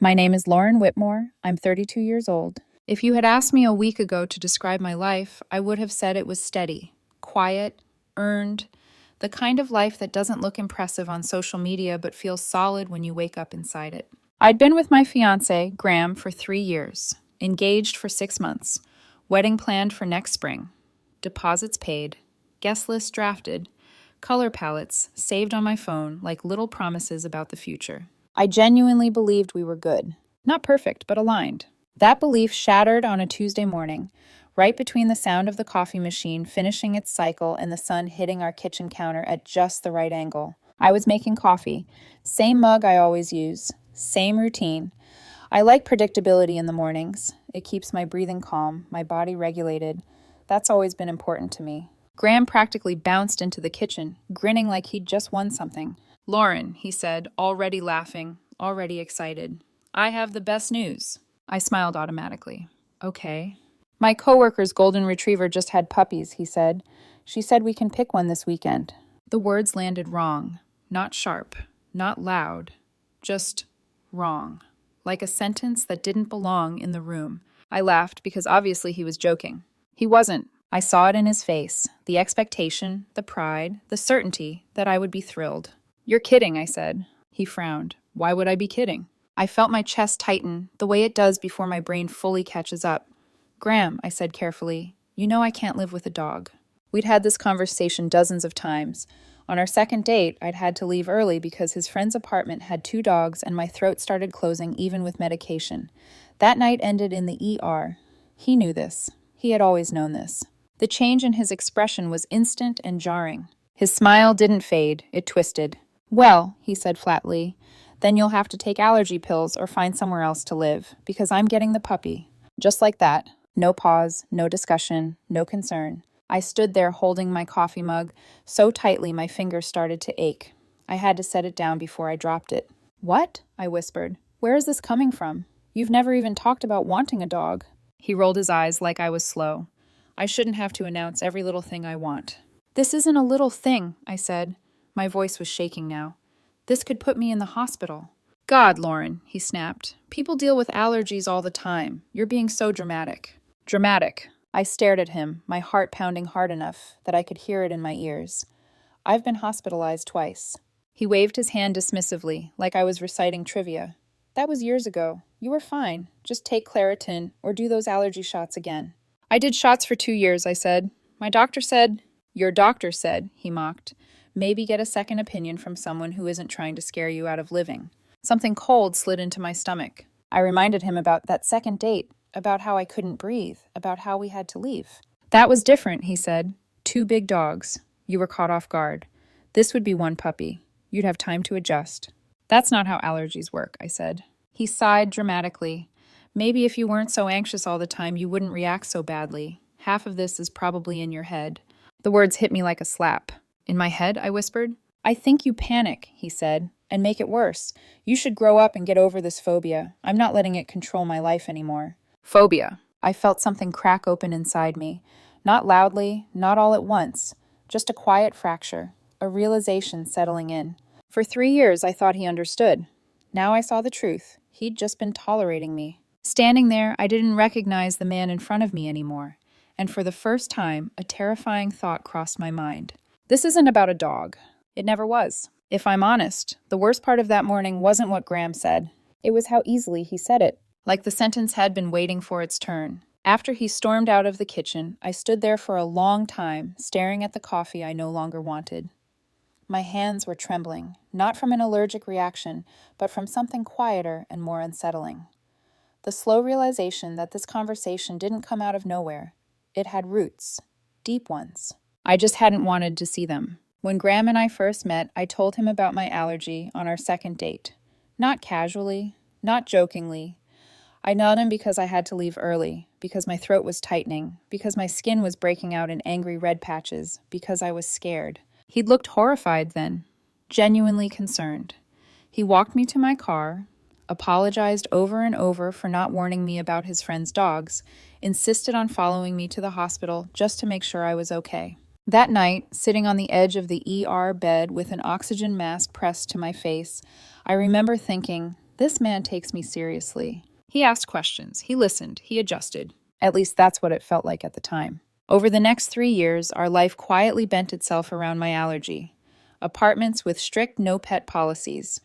My name is Lauren Whitmore. I'm 32 years old. If you had asked me a week ago to describe my life, I would have said it was steady, quiet, earned, the kind of life that doesn't look impressive on social media but feels solid when you wake up inside it. I'd been with my fiancé, Graham, for 3 years, engaged for 6 months, wedding planned for next spring, deposits paid, guest list drafted, color palettes saved on my phone like little promises about the future. I genuinely believed we were good. Not perfect, but aligned. That belief shattered on a Tuesday morning, right between the sound of the coffee machine finishing its cycle and the sun hitting our kitchen counter at just the right angle. I was making coffee. Same mug I always use. Same routine. I like predictability in the mornings. It keeps my breathing calm, my body regulated. That's always been important to me. Graham practically bounced into the kitchen, grinning like he'd just won something. "Lauren," he said, already laughing, already excited. "I have the best news." I smiled automatically. "Okay." "My coworker's golden retriever just had puppies," he said. "She said we can pick one this weekend." The words landed wrong. Not sharp, not loud, just wrong. Like a sentence that didn't belong in the room. I laughed because obviously he was joking. He wasn't. I saw it in his face, the expectation, the pride, the certainty that I would be thrilled. "You're kidding," I said. He frowned. "Why would I be kidding?" I felt my chest tighten, the way it does before my brain fully catches up. "Graham," I said carefully, "you know I can't live with a dog." We'd had this conversation dozens of times. On our second date, I'd had to leave early because his friend's apartment had 2 dogs and my throat started closing even with medication. That night ended in the ER. He knew this. He had always known this. The change in his expression was instant and jarring. His smile didn't fade, it twisted. "Well," he said flatly, "then you'll have to take allergy pills or find somewhere else to live, because I'm getting the puppy." Just like that. No pause, no discussion, no concern. I stood there holding my coffee mug so tightly my fingers started to ache. I had to set it down before I dropped it. "What?" I whispered. "Where is this coming from? You've never even talked about wanting a dog." He rolled his eyes like I was slow. I shouldn't have to announce every little thing I want. "This isn't a little thing," I said. My voice was shaking now. "This could put me in the hospital." "God, Lauren," he snapped. "People deal with allergies all the time. You're being so dramatic." "Dramatic." I stared at him, my heart pounding hard enough that I could hear it in my ears. "I've been hospitalized twice." He waved his hand dismissively, like I was reciting trivia. "That was years ago. You were fine. Just take Claritin or do those allergy shots again." "I did shots for 2 years," I said. "My doctor said—" "Your doctor said," he mocked. "Maybe get a second opinion from someone who isn't trying to scare you out of living." Something cold slid into my stomach. I reminded him about that second date, about how I couldn't breathe, about how we had to leave. "That was different," he said. 2 big dogs. You were caught off guard. This would be 1 puppy. You'd have time to adjust." "That's not how allergies work," I said. He sighed dramatically. "Maybe if you weren't so anxious all the time, you wouldn't react so badly. Half of this is probably in your head." The words hit me like a slap. "In my head?" I whispered. "I think you panic," he said, "and make it worse. You should grow up and get over this phobia. I'm not letting it control my life anymore." Phobia. I felt something crack open inside me. Not loudly, not all at once. Just a quiet fracture, a realization settling in. For 3 years, I thought he understood. Now I saw the truth. He'd just been tolerating me. Standing there, I didn't recognize the man in front of me anymore. And for the first time, a terrifying thought crossed my mind. This isn't about a dog. It never was. If I'm honest, the worst part of that morning wasn't what Graham said. It was how easily he said it, like the sentence had been waiting for its turn. After he stormed out of the kitchen, I stood there for a long time, staring at the coffee I no longer wanted. My hands were trembling, not from an allergic reaction, but from something quieter and more unsettling. The slow realization that this conversation didn't come out of nowhere. It had roots, deep ones. I just hadn't wanted to see them. When Graham and I first met, I told him about my allergy on our second date. Not casually, not jokingly. I knelt him because I had to leave early, because my throat was tightening, because my skin was breaking out in angry red patches, because I was scared. He'd looked horrified then, genuinely concerned. He walked me to my car, apologized over and over for not warning me about his friend's dogs, insisted on following me to the hospital just to make sure I was okay. That night, sitting on the edge of the ER bed with an oxygen mask pressed to my face, I remember thinking, This man takes me seriously. He asked questions, he listened, he adjusted. At least that's what it felt like at the time. Over the next 3 years, our life quietly bent itself around my allergy. Apartments with strict no-pet policies.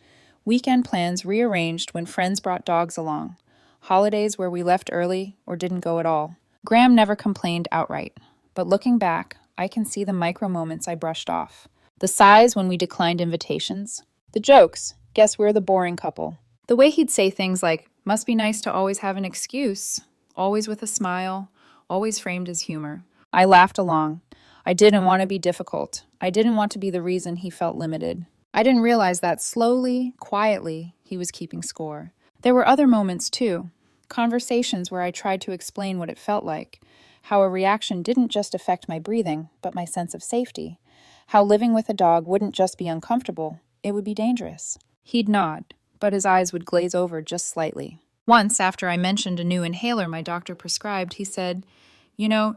Weekend plans rearranged when friends brought dogs along. Holidays where we left early or didn't go at all. Graham never complained outright. But looking back, I can see the micro moments I brushed off. The sighs when we declined invitations. The jokes, guess we're the boring couple. The way he'd say things like, must be nice to always have an excuse, always with a smile, always framed as humor. I laughed along. I didn't want to be difficult. I didn't want to be the reason he felt limited. I didn't realize that slowly, quietly, he was keeping score. There were other moments too. Conversations where I tried to explain what it felt like. How a reaction didn't just affect my breathing, but my sense of safety. How living with a dog wouldn't just be uncomfortable, it would be dangerous. He'd nod, but his eyes would glaze over just slightly. Once, after I mentioned a new inhaler my doctor prescribed, he said,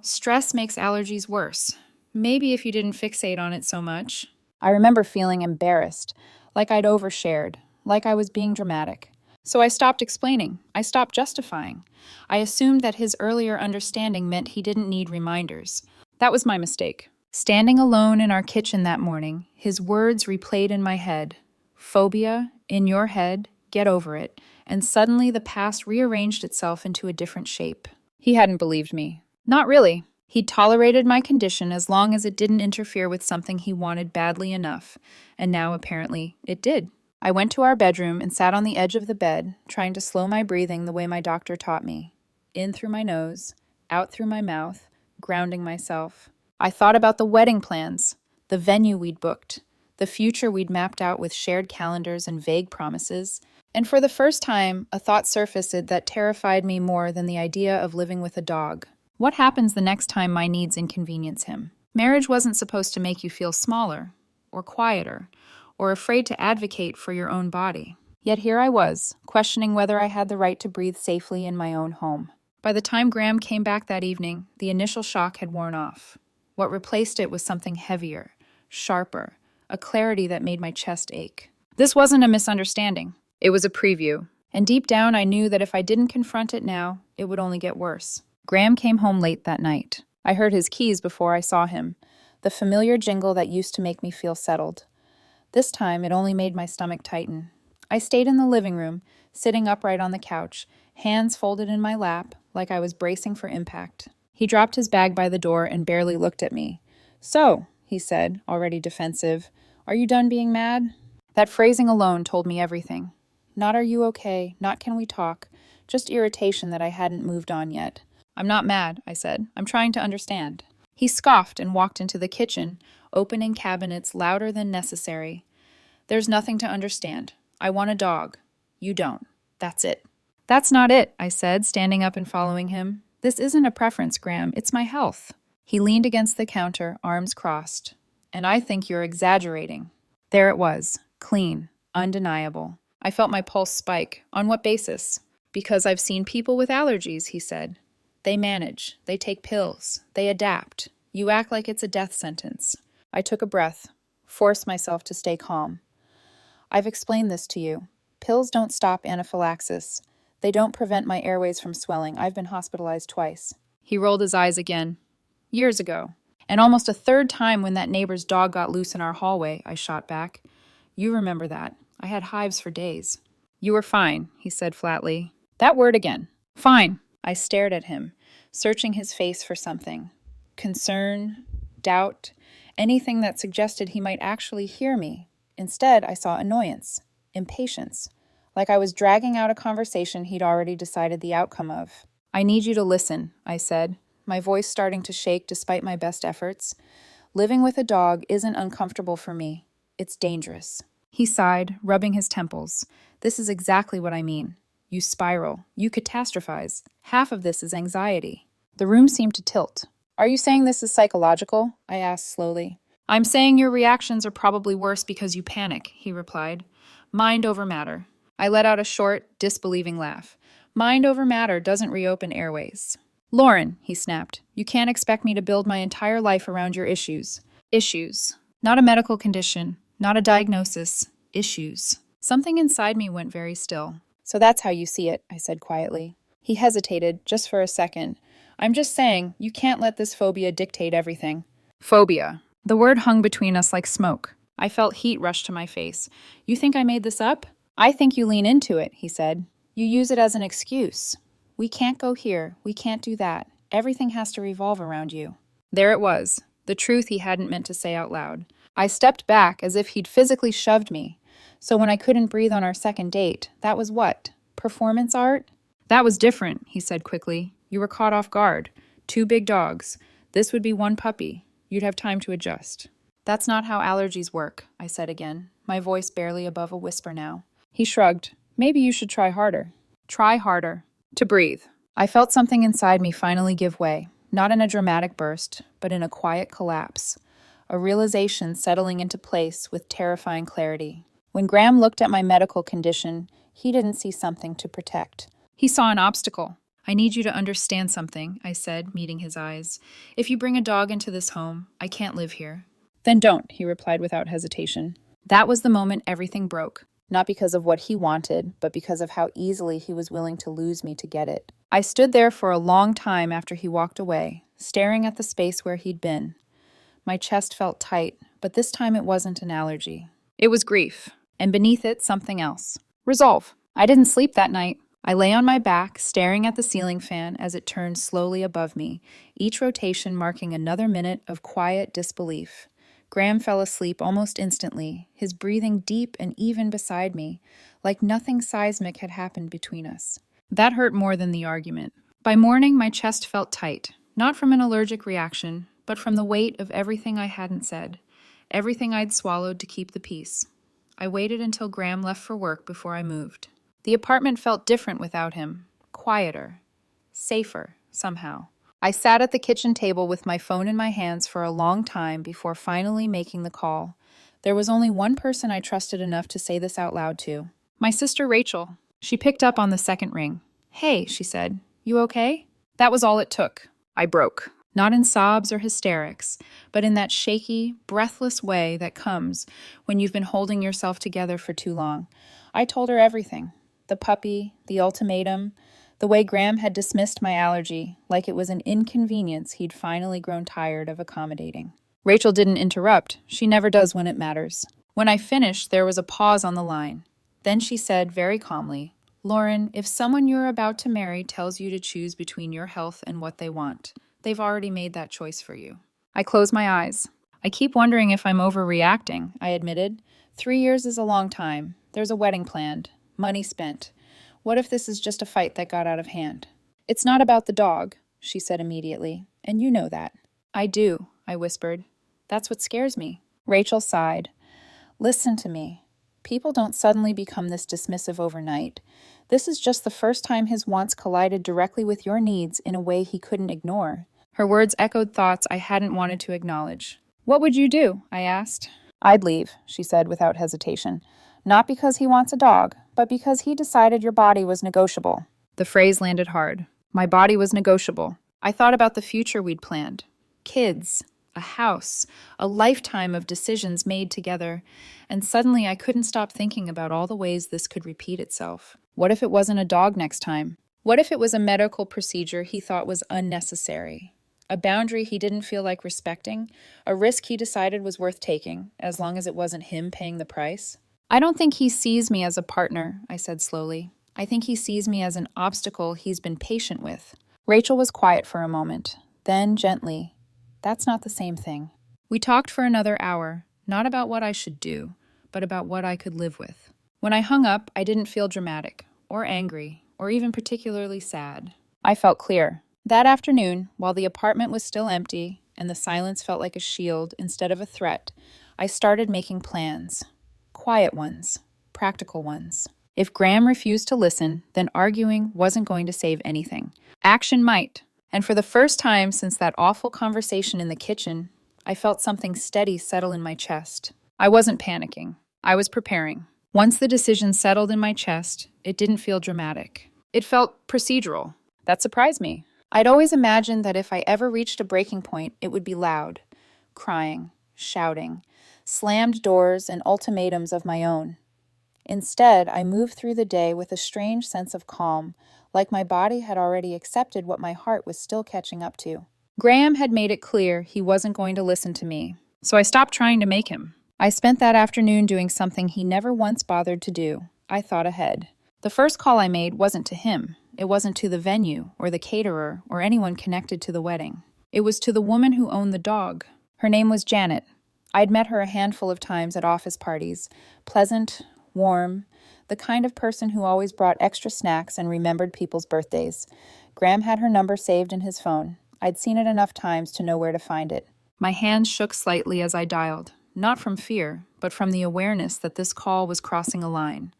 stress makes allergies worse. Maybe if you didn't fixate on it so much. I remember feeling embarrassed, like I'd overshared, like I was being dramatic. So I stopped explaining. I stopped justifying. I assumed that his earlier understanding meant he didn't need reminders. That was my mistake. Standing alone in our kitchen that morning, his words replayed in my head. Phobia, in your head, get over it. And suddenly the past rearranged itself into a different shape. He hadn't believed me. Not really. He'd tolerated my condition as long as it didn't interfere with something he wanted badly enough. And now, apparently, it did. I went to our bedroom and sat on the edge of the bed, trying to slow my breathing the way my doctor taught me. In through my nose, out through my mouth, grounding myself. I thought about the wedding plans, the venue we'd booked, the future we'd mapped out with shared calendars and vague promises. And for the first time, a thought surfaced that terrified me more than the idea of living with a dog. What happens the next time my needs inconvenience him? Marriage wasn't supposed to make you feel smaller, or quieter, or afraid to advocate for your own body. Yet here I was, questioning whether I had the right to breathe safely in my own home. By the time Graham came back that evening, the initial shock had worn off. What replaced it was something heavier, sharper, a clarity that made my chest ache. This wasn't a misunderstanding. It was a preview. And deep down, I knew that if I didn't confront it now, it would only get worse. Graham came home late that night. I heard his keys before I saw him, the familiar jingle that used to make me feel settled. This time, it only made my stomach tighten. I stayed in the living room, sitting upright on the couch, hands folded in my lap, like I was bracing for impact. He dropped his bag by the door and barely looked at me. "So," he said, already defensive, "are you done being mad?" That phrasing alone told me everything. Not "are you okay?" Not "can we talk?" Just irritation that I hadn't moved on yet. "I'm not mad," I said. "I'm trying to understand." He scoffed and walked into the kitchen, opening cabinets louder than necessary. "There's nothing to understand. I want a dog. You don't. That's it." "That's not it," I said, standing up and following him. "This isn't a preference, Graham. It's my health." He leaned against the counter, arms crossed. "And I think you're exaggerating." There it was, clean, undeniable. I felt my pulse spike. On what basis? "Because I've seen people with allergies," he said. "They manage. They take pills. They adapt. You act like it's a death sentence." I took a breath, forced myself to stay calm. "I've explained this to you. Pills don't stop anaphylaxis. They don't prevent my airways from swelling. I've been hospitalized twice." He rolled his eyes again. "Years ago. And almost a third time when that neighbor's dog got loose in our hallway," I shot back. "You remember that. I had hives for days." "You were fine," he said flatly. That word again. "Fine." I stared at him, searching his face for something. Concern, doubt, anything that suggested he might actually hear me. Instead, I saw annoyance, impatience, like I was dragging out a conversation he'd already decided the outcome of. "I need you to listen," I said, my voice starting to shake despite my best efforts. "Living with a dog isn't uncomfortable for me. It's dangerous." He sighed, rubbing his temples. "This is exactly what I mean. You spiral. You catastrophize. Half of this is anxiety." The room seemed to tilt. "Are you saying this is psychological?" I asked slowly. "I'm saying your reactions are probably worse because you panic," he replied. "Mind over matter." I let out a short, disbelieving laugh. "Mind over matter doesn't reopen airways." "Lauren," he snapped, "you can't expect me to build my entire life around your issues." Issues. Not a medical condition, not a diagnosis. Issues. Something inside me went very still. So that's how you see it, I said quietly. He hesitated, just for a second. I'm just saying, you can't let this phobia dictate everything. Phobia. The word hung between us like smoke. I felt heat rush to my face. You think I made this up? I think you lean into it, he said. You use it as an excuse. We can't go here. We can't do that. Everything has to revolve around you. There it was, the truth he hadn't meant to say out loud. I stepped back as if he'd physically shoved me. So when I couldn't breathe on our second date, that was what? Performance art? That was different, he said quickly. You were caught off guard. 2 big dogs. This would be 1 puppy. You'd have time to adjust. That's not how allergies work, I said again, my voice barely above a whisper now. He shrugged. Maybe you should try harder. Try harder. To breathe. I felt something inside me finally give way, not in a dramatic burst, but in a quiet collapse. A realization settling into place with terrifying clarity. When Graham looked at my medical condition, he didn't see something to protect. He saw an obstacle. I need you to understand something, I said, meeting his eyes. If you bring a dog into this home, I can't live here. Then don't, he replied without hesitation. That was the moment everything broke. Not because of what he wanted, but because of how easily he was willing to lose me to get it. I stood there for a long time after he walked away, staring at the space where he'd been. My chest felt tight, but this time it wasn't an allergy. It was grief, and beneath it, something else. Resolve. I didn't sleep that night. I lay on my back, staring at the ceiling fan as it turned slowly above me, each rotation marking another minute of quiet disbelief. Graham fell asleep almost instantly, his breathing deep and even beside me, like nothing seismic had happened between us. That hurt more than the argument. By morning, my chest felt tight, not from an allergic reaction, but from the weight of everything I hadn't said, everything I'd swallowed to keep the peace. I waited until Graham left for work before I moved. The apartment felt different without him, quieter, safer, somehow. I sat at the kitchen table with my phone in my hands for a long time before finally making the call. There was only one person I trusted enough to say this out loud to. My sister Rachel. She picked up on the second ring. Hey, she said, you okay? That was all it took. I broke. Not in sobs or hysterics, but in that shaky, breathless way that comes when you've been holding yourself together for too long. I told her everything. The puppy, the ultimatum, the way Graham had dismissed my allergy, like it was an inconvenience he'd finally grown tired of accommodating. Rachel didn't interrupt. She never does when it matters. When I finished, there was a pause on the line. Then she said very calmly, Lauren, if someone you're about to marry tells you to choose between your health and what they want, they've already made that choice for you. I closed my eyes. I keep wondering if I'm overreacting, I admitted. 3 years is a long time. There's a wedding planned. Money spent. What if this is just a fight that got out of hand? It's not about the dog, she said immediately, and you know that. I do, I whispered. That's what scares me. Rachel sighed. Listen to me. People don't suddenly become this dismissive overnight. This is just the first time his wants collided directly with your needs in a way he couldn't ignore. Her words echoed thoughts I hadn't wanted to acknowledge. What would you do? I asked. I'd leave, she said without hesitation. Not because he wants a dog, but because he decided your body was negotiable. The phrase landed hard. My body was negotiable. I thought about the future we'd planned. Kids, a house, a lifetime of decisions made together, and suddenly I couldn't stop thinking about all the ways this could repeat itself. What if it wasn't a dog next time? What if it was a medical procedure he thought was unnecessary? A boundary he didn't feel like respecting? A risk he decided was worth taking, as long as it wasn't him paying the price? I don't think he sees me as a partner, I said slowly. I think he sees me as an obstacle he's been patient with. Rachel was quiet for a moment. Then, gently, that's not the same thing. We talked for another hour, not about what I should do, but about what I could live with. When I hung up, I didn't feel dramatic, or angry, or even particularly sad. I felt clear. That afternoon, while the apartment was still empty, and the silence felt like a shield instead of a threat, I started making plans. Quiet ones, practical ones. If Graham refused to listen, then arguing wasn't going to save anything. Action might. And for the first time since that awful conversation in the kitchen, I felt something steady settle in my chest. I wasn't panicking. I was preparing. Once the decision settled in my chest, it didn't feel dramatic. It felt procedural. That surprised me. I'd always imagined that if I ever reached a breaking point, it would be loud. Crying, shouting, slammed doors, and ultimatums of my own. Instead, I moved through the day with a strange sense of calm, like my body had already accepted what my heart was still catching up to. Graham had made it clear he wasn't going to listen to me, so I stopped trying to make him. I spent that afternoon doing something he never once bothered to do. I thought ahead. The first call I made wasn't to him. It wasn't to the venue, or the caterer, or anyone connected to the wedding. It was to the woman who owned the dog. Her name was Janet. I'd met her a handful of times at office parties. Pleasant, warm, the kind of person who always brought extra snacks and remembered people's birthdays. Graham had her number saved in his phone. I'd seen it enough times to know where to find it. My hands shook slightly as I dialed, not from fear, but from the awareness that this call was crossing a line.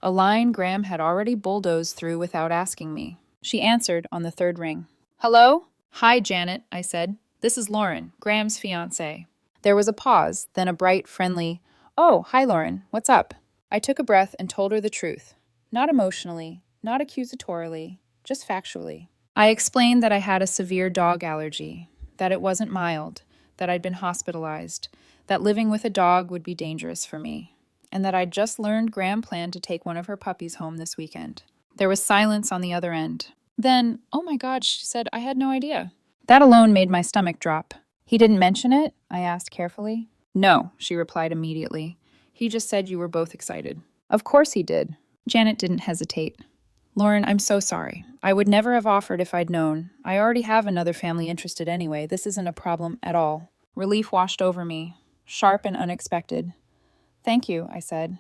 A line Graham had already bulldozed through without asking me. She answered on the third ring. "Hello?" "Hi, Janet," I said. "This is Lauren, Graham's fiancée." There was a pause, then a bright, friendly, "Oh, hi, Lauren. What's up?" I took a breath and told her the truth. Not emotionally, not accusatorily, just factually. I explained that I had a severe dog allergy, that it wasn't mild, that I'd been hospitalized, that living with a dog would be dangerous for me, and that I'd just learned Graham planned to take one of her puppies home this weekend. There was silence on the other end. Then, "Oh my God," she said, "I had no idea." That alone made my stomach drop. "He didn't mention it?" I asked carefully. "No," she replied immediately. "He just said you were both excited." "Of course he did." Janet didn't hesitate. "Lauren, I'm so sorry. I would never have offered if I'd known. I already have another family interested anyway. This isn't a problem at all." Relief washed over me, sharp and unexpected. "Thank you," I said.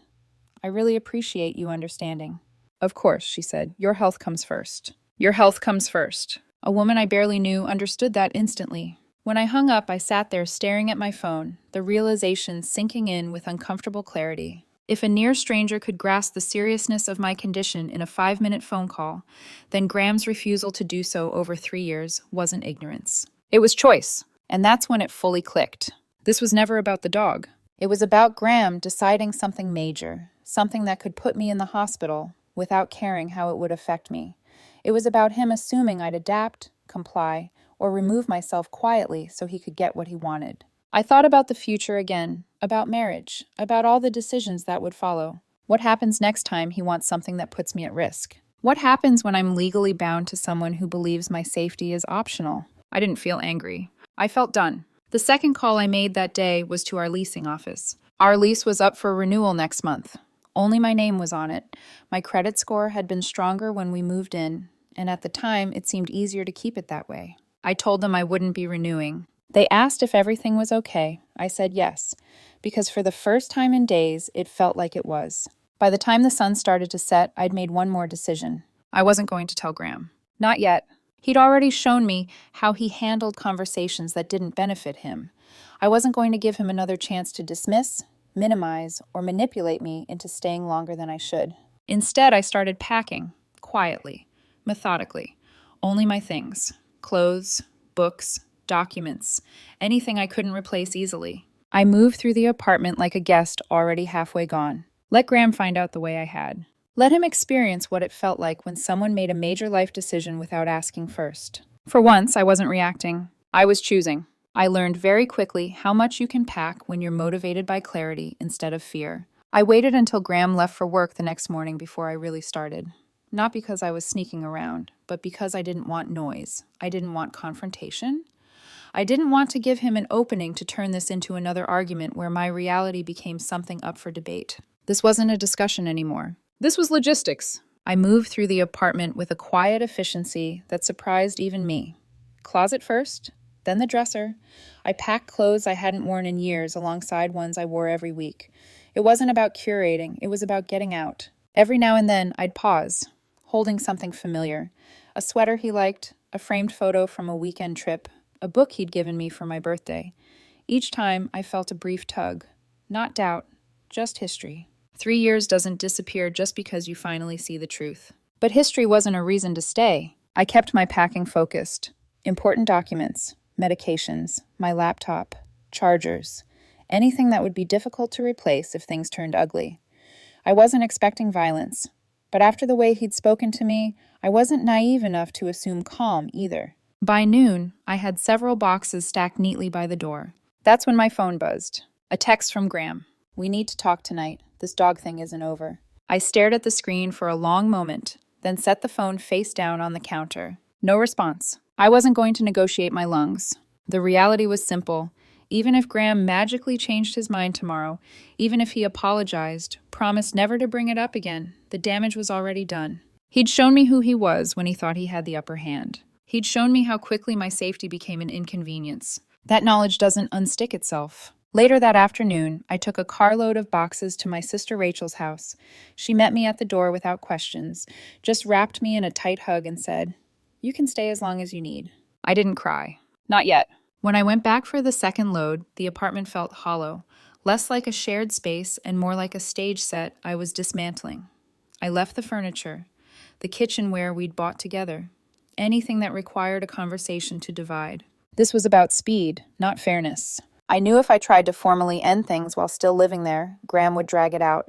"I really appreciate you understanding." "Of course," she said. "Your health comes first." Your health comes first. A woman I barely knew understood that instantly. When I hung up, I sat there staring at my phone, the realization sinking in with uncomfortable clarity. If a near stranger could grasp the seriousness of my condition in a 5-minute phone call, then Graham's refusal to do so over 3 years wasn't ignorance. It was choice, and that's when it fully clicked. This was never about the dog. It was about Graham deciding something major, something that could put me in the hospital without caring how it would affect me. It was about him assuming I'd adapt, comply, or remove myself quietly so he could get what he wanted. I thought about the future again, about marriage, about all the decisions that would follow. What happens next time he wants something that puts me at risk? What happens when I'm legally bound to someone who believes my safety is optional? I didn't feel angry. I felt done. The second call I made that day was to our leasing office. Our lease was up for renewal next month. Only my name was on it. My credit score had been stronger when we moved in, and at the time it seemed easier to keep it that way. I told them I wouldn't be renewing. They asked if everything was okay. I said yes, because for the first time in days, it felt like it was. By the time the sun started to set, I'd made one more decision. I wasn't going to tell Graham. Not yet. He'd already shown me how he handled conversations that didn't benefit him. I wasn't going to give him another chance to dismiss, minimize, or manipulate me into staying longer than I should. Instead, I started packing, quietly, methodically. Only my things. Clothes, books, documents, anything I couldn't replace easily. I moved through the apartment like a guest already halfway gone. Let Graham find out the way I had. Let him experience what it felt like when someone made a major life decision without asking first. For once, I wasn't reacting. I was choosing. I learned very quickly how much you can pack when you're motivated by clarity instead of fear. I waited until Graham left for work the next morning before I really started. Not because I was sneaking around, but because I didn't want noise. I didn't want confrontation. I didn't want to give him an opening to turn this into another argument where my reality became something up for debate. This wasn't a discussion anymore. This was logistics. I moved through the apartment with a quiet efficiency that surprised even me. Closet first, then the dresser. I packed clothes I hadn't worn in years alongside ones I wore every week. It wasn't about curating, it was about getting out. Every now and then, I'd pause, holding something familiar. A sweater he liked, a framed photo from a weekend trip, a book he'd given me for my birthday. Each time, I felt a brief tug. Not doubt, just history. 3 years doesn't disappear just because you finally see the truth. But history wasn't a reason to stay. I kept my packing focused. Important documents, medications, my laptop, chargers, anything that would be difficult to replace if things turned ugly. I wasn't expecting violence, but after the way he'd spoken to me, I wasn't naive enough to assume calm either. By noon, I had several boxes stacked neatly by the door. That's when my phone buzzed. A text from Graham. "We need to talk tonight. This dog thing isn't over." I stared at the screen for a long moment, then set the phone face down on the counter. No response. I wasn't going to negotiate my lungs. The reality was simple. Even if Graham magically changed his mind tomorrow, even if he apologized, promised never to bring it up again, the damage was already done. He'd shown me who he was when he thought he had the upper hand. He'd shown me how quickly my safety became an inconvenience. That knowledge doesn't unstick itself. Later that afternoon, I took a carload of boxes to my sister Rachel's house. She met me at the door without questions, just wrapped me in a tight hug and said, "You can stay as long as you need." I didn't cry. Not yet. When I went back for the second load, the apartment felt hollow, less like a shared space and more like a stage set I was dismantling. I left the furniture, the kitchenware we'd bought together, anything that required a conversation to divide. This was about speed, not fairness. I knew if I tried to formally end things while still living there, Graham would drag it out.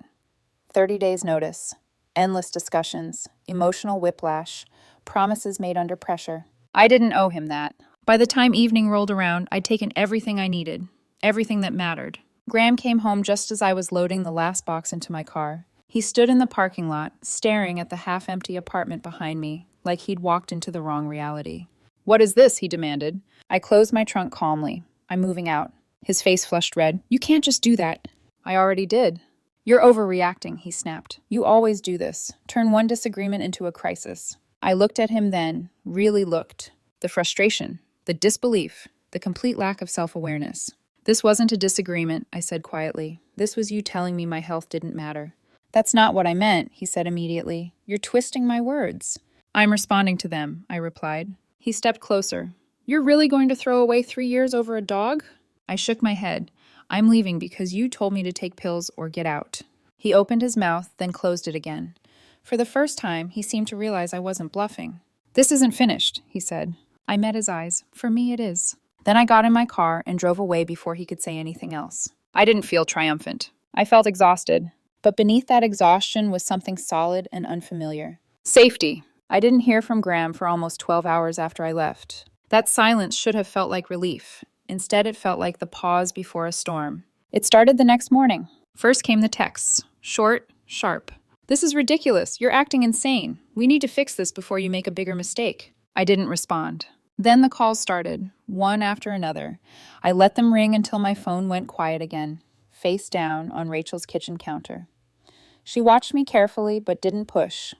30 days notice, endless discussions, emotional whiplash, promises made under pressure. I didn't owe him that. By the time evening rolled around, I'd taken everything I needed, everything that mattered. Graham came home just as I was loading the last box into my car. He stood in the parking lot, staring at the half-empty apartment behind me, like he'd walked into the wrong reality. "What is this?" he demanded. I closed my trunk calmly. "I'm moving out." His face flushed red. "You can't just do that." "I already did." "You're overreacting," he snapped. "You always do this. Turn one disagreement into a crisis." I looked at him then, really looked. The frustration, the disbelief, the complete lack of self-awareness. "This wasn't a disagreement," I said quietly. "This was you telling me my health didn't matter." "That's not what I meant," he said immediately. "You're twisting my words." "I'm responding to them," I replied. He stepped closer. "You're really going to throw away 3 years over a dog?" I shook my head. "I'm leaving because you told me to take pills or get out." He opened his mouth, then closed it again. For the first time, he seemed to realize I wasn't bluffing. "This isn't finished," he said. I met his eyes. "For me, it is." Then I got in my car and drove away before he could say anything else. I didn't feel triumphant. I felt exhausted. But beneath that exhaustion was something solid and unfamiliar. Safety. I didn't hear from Graham for almost 12 hours after I left. That silence should have felt like relief. Instead, it felt like the pause before a storm. It started the next morning. First came the texts. Short, sharp. "This is ridiculous. You're acting insane. We need to fix this before you make a bigger mistake." I didn't respond. Then the calls started, one after another. I let them ring until my phone went quiet again, face down on Rachel's kitchen counter. She watched me carefully but didn't push.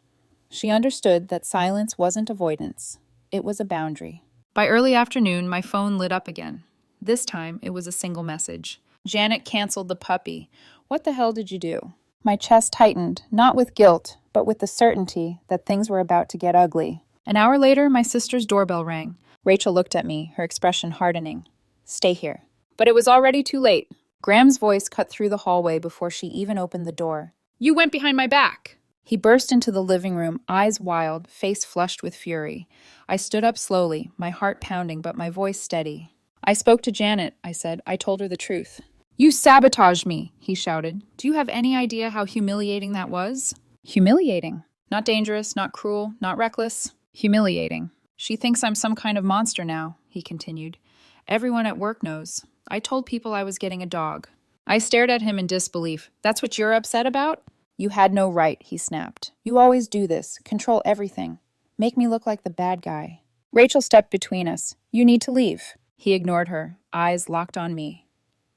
She understood that silence wasn't avoidance. It was a boundary. By early afternoon, my phone lit up again. This time, it was a single message. "Janet canceled the puppy. What the hell did you do?" My chest tightened, not with guilt, but with the certainty that things were about to get ugly. An hour later, my sister's doorbell rang. Rachel looked at me, her expression hardening. "Stay here." But it was already too late. Graham's voice cut through the hallway before she even opened the door. "You went behind my back!" He burst into the living room, eyes wild, face flushed with fury. I stood up slowly, my heart pounding but my voice steady. "I spoke to Janet," I said. "I told her the truth." "You sabotaged me," he shouted. "Do you have any idea how humiliating that was?" Humiliating. Not dangerous, not cruel, not reckless. Humiliating. "She thinks I'm some kind of monster now," he continued. "Everyone at work knows. I told people I was getting a dog." I stared at him in disbelief. "That's what you're upset about?" "You had no right," he snapped. "You always do this. Control everything. Make me look like the bad guy." Rachel stepped between us. "You need to leave." He ignored her, eyes locked on me.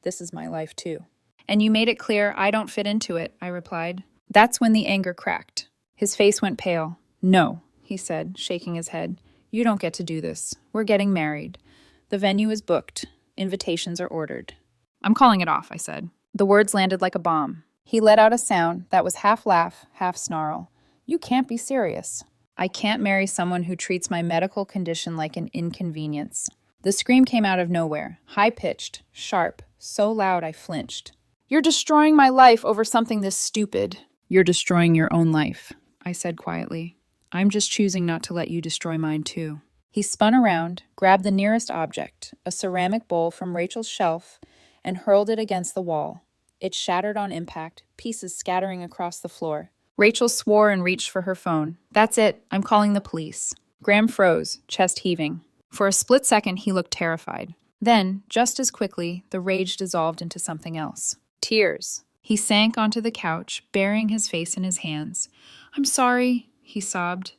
"This is my life, too." "And you made it clear I don't fit into it," I replied. That's when the anger cracked. His face went pale. "No," he said, shaking his head. "You don't get to do this. We're getting married. The venue is booked. Invitations are ordered." "I'm calling it off," I said. The words landed like a bomb. He let out a sound that was half laugh, half snarl. "You can't be serious." "I can't marry someone who treats my medical condition like an inconvenience." The scream came out of nowhere, high-pitched, sharp, so loud I flinched. "You're destroying my life over something this stupid." "You're destroying your own life," I said quietly. "I'm just choosing not to let you destroy mine too." He spun around, grabbed the nearest object, a ceramic bowl from Rachel's shelf, and hurled it against the wall. It shattered on impact, pieces scattering across the floor. Rachel swore and reached for her phone. "That's it. I'm calling the police." Graham froze, chest heaving. For a split second, he looked terrified. Then, just as quickly, the rage dissolved into something else. Tears. He sank onto the couch, burying his face in his hands. "I'm sorry," he sobbed.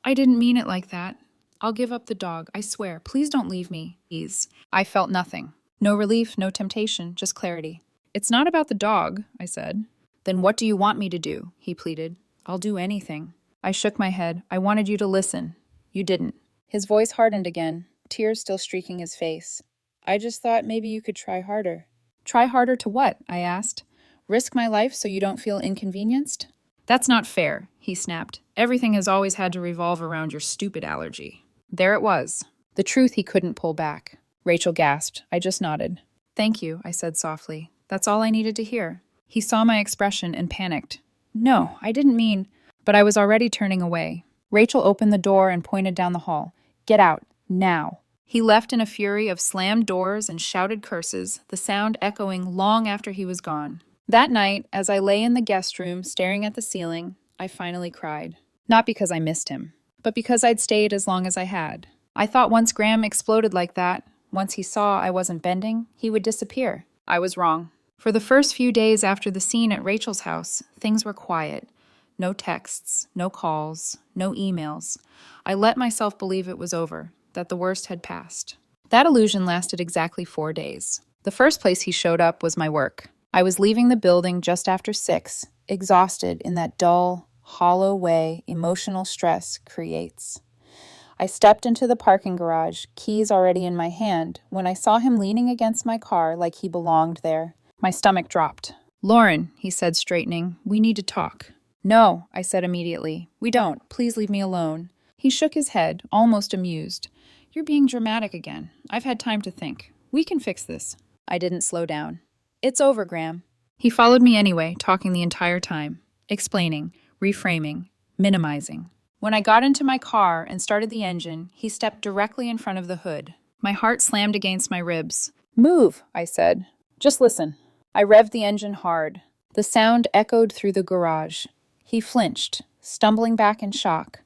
"I didn't mean it like that. I'll give up the dog, I swear. Please don't leave me." Please. I felt nothing. No relief, no temptation, just clarity. "It's not about the dog," I said. "Then what do you want me to do?" he pleaded. "I'll do anything." I shook my head. "I wanted you to listen. You didn't." His voice hardened again, tears still streaking his face. "I just thought maybe you could try harder." "Try harder to what?" I asked. "Risk my life so you don't feel inconvenienced?" "That's not fair," he snapped. "Everything has always had to revolve around your stupid allergy." There it was. The truth he couldn't pull back. Rachel gasped. I just nodded. "Thank you," I said softly. "That's all I needed to hear." He saw my expression and panicked. "No, I didn't mean—" But I was already turning away. Rachel opened the door and pointed down the hall. "Get out, now." He left in a fury of slammed doors and shouted curses, the sound echoing long after he was gone. That night, as I lay in the guest room staring at the ceiling, I finally cried. Not because I missed him, but because I'd stayed as long as I had. I thought once Graham exploded like that, once he saw I wasn't bending, he would disappear. I was wrong. For the first few days after the scene at Rachel's house, things were quiet. No texts, no calls, no emails. I let myself believe it was over, that the worst had passed. That illusion lasted exactly 4 days. The first place he showed up was my work. I was leaving the building just after 6, exhausted in that dull, hollow way emotional stress creates. I stepped into the parking garage, keys already in my hand, when I saw him leaning against my car like he belonged there. My stomach dropped. "Lauren," he said, straightening, "we need to talk." "No," I said immediately. "We don't. Please leave me alone." He shook his head, almost amused. "You're being dramatic again. I've had time to think. We can fix this." I didn't slow down. "It's over, Graham." He followed me anyway, talking the entire time, explaining, reframing, minimizing. When I got into my car and started the engine, he stepped directly in front of the hood. My heart slammed against my ribs. "Move," I said. "Just listen." I revved the engine hard. The sound echoed through the garage. He flinched, stumbling back in shock.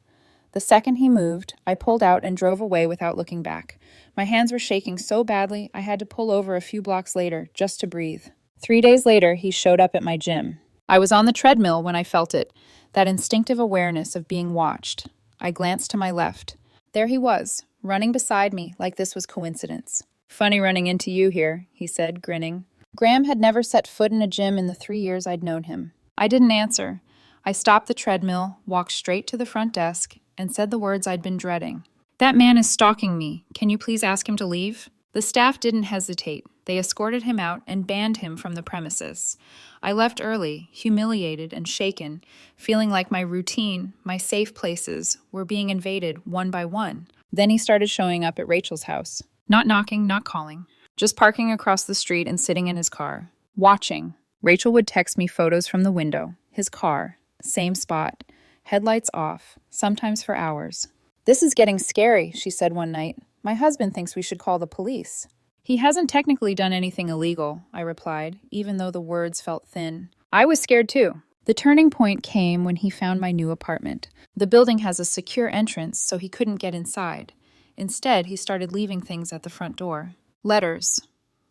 The second he moved, I pulled out and drove away without looking back. My hands were shaking so badly, I had to pull over a few blocks later just to breathe. 3 days later, he showed up at my gym. I was on the treadmill when I felt it, that instinctive awareness of being watched. I glanced to my left. There he was, running beside me like this was coincidence. "Funny running into you here," he said, grinning. Graham had never set foot in a gym in the 3 years I'd known him. I didn't answer. I stopped the treadmill, walked straight to the front desk, and said the words I'd been dreading. "That man is stalking me. Can you please ask him to leave?" The staff didn't hesitate. They escorted him out and banned him from the premises. I left early, humiliated and shaken, feeling like my routine, my safe places, were being invaded one by one. Then he started showing up at Rachel's house. Not knocking, not calling. Just parking across the street and sitting in his car. Watching. Rachel would text me photos from the window. His car. Same spot. Headlights off. Sometimes for hours. "This is getting scary," she said one night. "My husband thinks we should call the police." "He hasn't technically done anything illegal," I replied, even though the words felt thin. I was scared too. The turning point came when he found my new apartment. The building has a secure entrance, so he couldn't get inside. Instead, he started leaving things at the front door. Letters.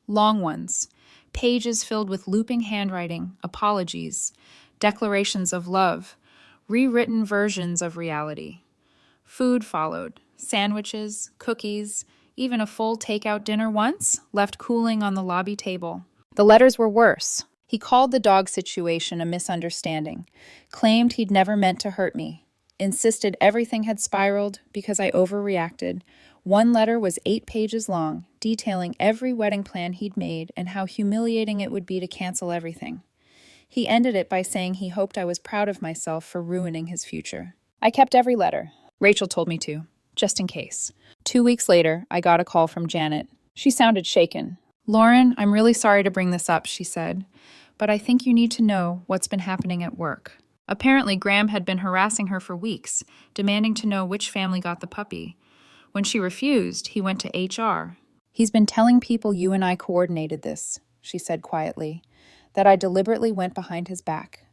Long ones. Pages filled with looping handwriting, apologies, declarations of love, rewritten versions of reality. Food followed. Sandwiches, cookies, even a full takeout dinner once, left cooling on the lobby table. The letters were worse. He called the dog situation a misunderstanding, claimed he'd never meant to hurt me, insisted everything had spiraled because I overreacted. One letter was 8 pages long, detailing every wedding plan he'd made and how humiliating it would be to cancel everything. He ended it by saying he hoped I was proud of myself for ruining his future. I kept every letter. Rachel told me to, just in case. 2 weeks later, I got a call from Janet. She sounded shaken. "Lauren, I'm really sorry to bring this up," she said, "but I think you need to know what's been happening at work." Apparently, Graham had been harassing her for weeks, demanding to know which family got the puppy. When she refused, he went to HR. "He's been telling people you and I coordinated this," she said quietly, "that I deliberately went behind his back,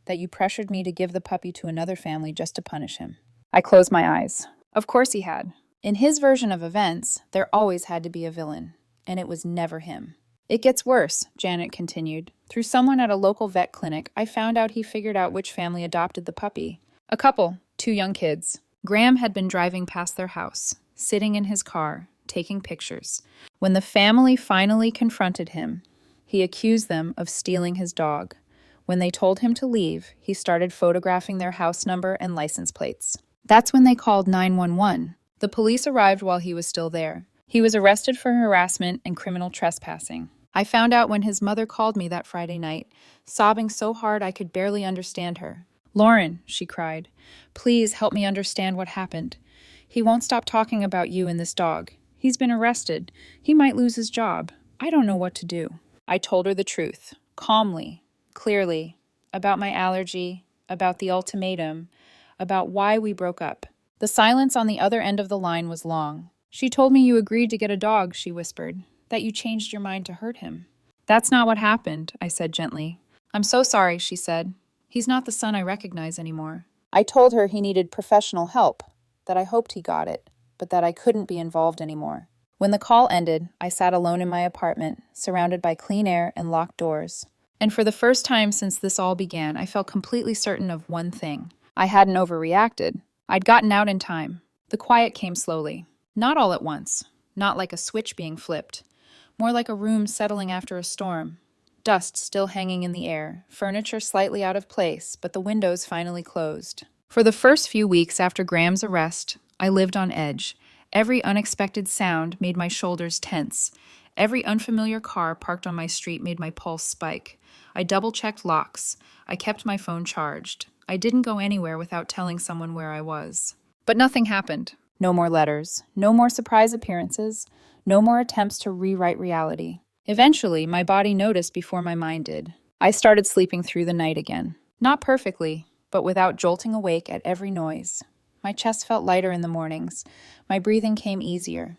that you pressured me to give the puppy to another family just to punish him." I closed my eyes. Of course he had. In his version of events, there always had to be a villain, and it was never him. It gets worse, Janet continued. Through someone at a local vet clinic, I found out he figured out which family adopted the puppy. A couple, 2 young kids. Graham had been driving past their house, sitting in his car, taking pictures. When the family finally confronted him, he accused them of stealing his dog. When they told him to leave, he started photographing their house number and license plates. That's when they called 911. The police arrived while he was still there. He was arrested for harassment and criminal trespassing. I found out when his mother called me that Friday night, sobbing so hard I could barely understand her. "Lauren," she cried, "please help me understand what happened. He won't stop talking about you and this dog. He's been arrested. He might lose his job. I don't know what to do." I told her the truth, calmly, clearly, about my allergy, about the ultimatum, about why we broke up. The silence on the other end of the line was long. "She told me you agreed to get a dog," she whispered, "that you changed your mind to hurt him." "That's not what happened," I said gently. "I'm so sorry," she said. "He's not the son I recognize anymore." I told her he needed professional help, that I hoped he got it, but that I couldn't be involved anymore. When the call ended, I sat alone in my apartment, surrounded by clean air and locked doors. And for the first time since this all began, I felt completely certain of one thing. I hadn't overreacted. I'd gotten out in time. The quiet came slowly. Not all at once. Not like a switch being flipped. More like a room settling after a storm. Dust still hanging in the air, furniture slightly out of place, but the windows finally closed. For the first few weeks after Graham's arrest, I lived on edge. Every unexpected sound made my shoulders tense. Every unfamiliar car parked on my street made my pulse spike. I double-checked locks. I kept my phone charged. I didn't go anywhere without telling someone where I was. But nothing happened. No more letters. No more surprise appearances. No more attempts to rewrite reality. Eventually, my body noticed before my mind did. I started sleeping through the night again. Not perfectly, but without jolting awake at every noise. My chest felt lighter in the mornings. My breathing came easier.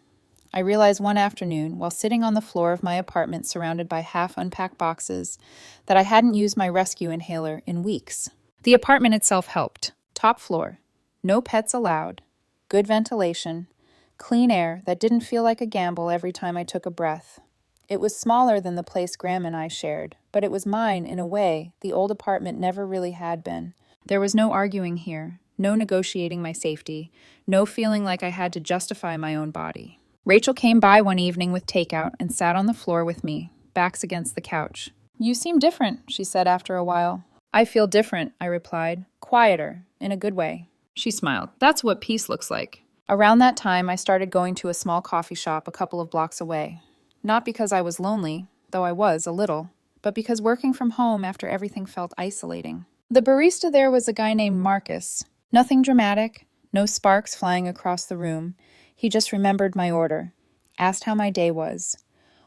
I realized one afternoon, while sitting on the floor of my apartment surrounded by half-unpacked boxes, that I hadn't used my rescue inhaler in weeks. The apartment itself helped. Top floor. No pets allowed. Good ventilation. Clean air that didn't feel like a gamble every time I took a breath. It was smaller than the place Graham and I shared, but it was mine in a way the old apartment never really had been. There was no arguing here, no negotiating my safety, no feeling like I had to justify my own body. Rachel came by one evening with takeout and sat on the floor with me, backs against the couch. "You seem different," she said after a while. "I feel different," I replied. "Quieter, in a good way." She smiled. "That's what peace looks like." Around that time, I started going to a small coffee shop a couple of blocks away. Not because I was lonely, though I was a little, but because working from home after everything felt isolating. The barista there was a guy named Marcus. Nothing dramatic, no sparks flying across the room. He just remembered my order, asked how my day was.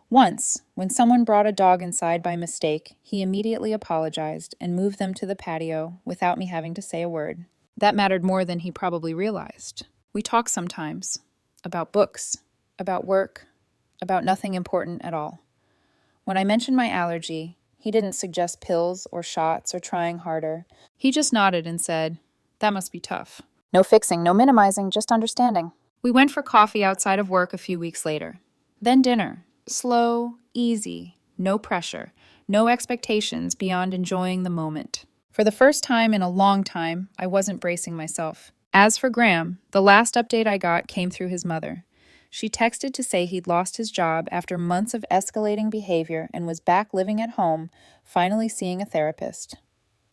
Once, when someone brought a dog inside by mistake, he immediately apologized and moved them to the patio without me having to say a word. That mattered more than he probably realized. We talk sometimes. About books, about work, about nothing important at all. When I mentioned my allergy, he didn't suggest pills or shots or trying harder. He just nodded and said, "That must be tough." No fixing, no minimizing, just understanding. We went for coffee outside of work a few weeks later. Then dinner. Slow, easy, no pressure, no expectations beyond enjoying the moment. For the first time in a long time, I wasn't bracing myself. As for Graham, the last update I got came through his mother. She texted to say he'd lost his job after months of escalating behavior and was back living at home, finally seeing a therapist.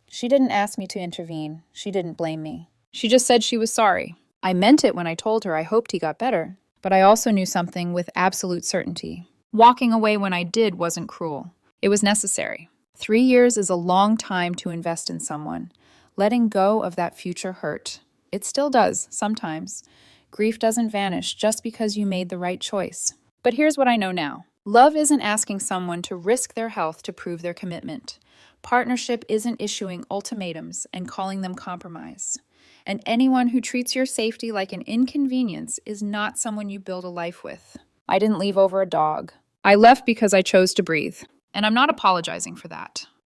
She didn't ask me to intervene. She didn't blame me. She just said she was sorry. I meant it when I told her I hoped he got better, but I also knew something with absolute certainty. Walking away when I did wasn't cruel. It was necessary. 3 years is a long time to invest in someone. Letting go of that future hurt. It still does, sometimes. Grief doesn't vanish just because you made the right choice. But here's what I know now. Love isn't asking someone to risk their health to prove their commitment. Partnership isn't issuing ultimatums and calling them compromise. And anyone who treats your safety like an inconvenience is not someone you build a life with. I didn't leave over a dog. I left because I chose to breathe. And I'm not apologizing for that.